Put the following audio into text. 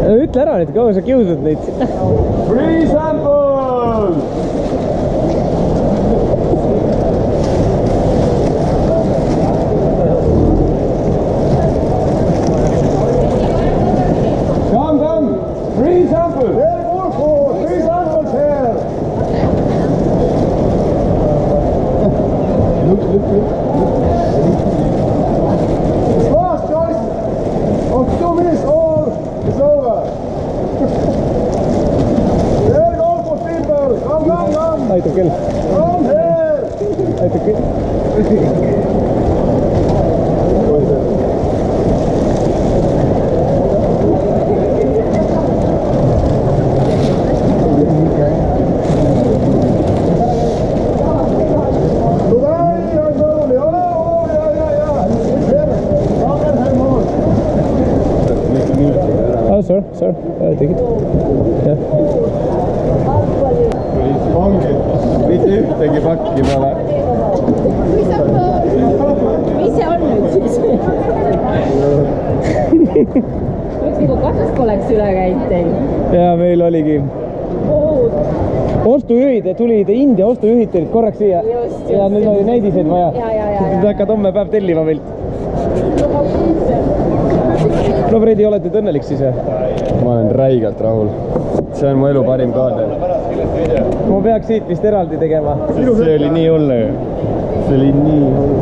Ütle ära nüüd, kaua sa kiusad neid. Free sample! Come! Free sample! Here, more! Free samples here! Look. Last choice of 2 minutes all is over. There go for people. Come. Aitab küll. Come here. Aitab küll. Sir, take it. Yeah. Ongi, mitte ühtegi pakki pole. Mis see on nüüd siis? Üks nagu kasvust oleks üle käinud teil. Ja meil oligi. Ostujuhid tulid, India ostujuhid tulid korraks siia. Ja nüüd oli näidiseid vaja. Nüüd hakkad homme päev tellima meilt. No Fredi, oled nüüd õnnelik siis jah? Ma olen räigelt rahul. See on mu elu parim kaadel. Ma peaks siit vist eraldi tegema. See oli nii hull. See oli nii hull.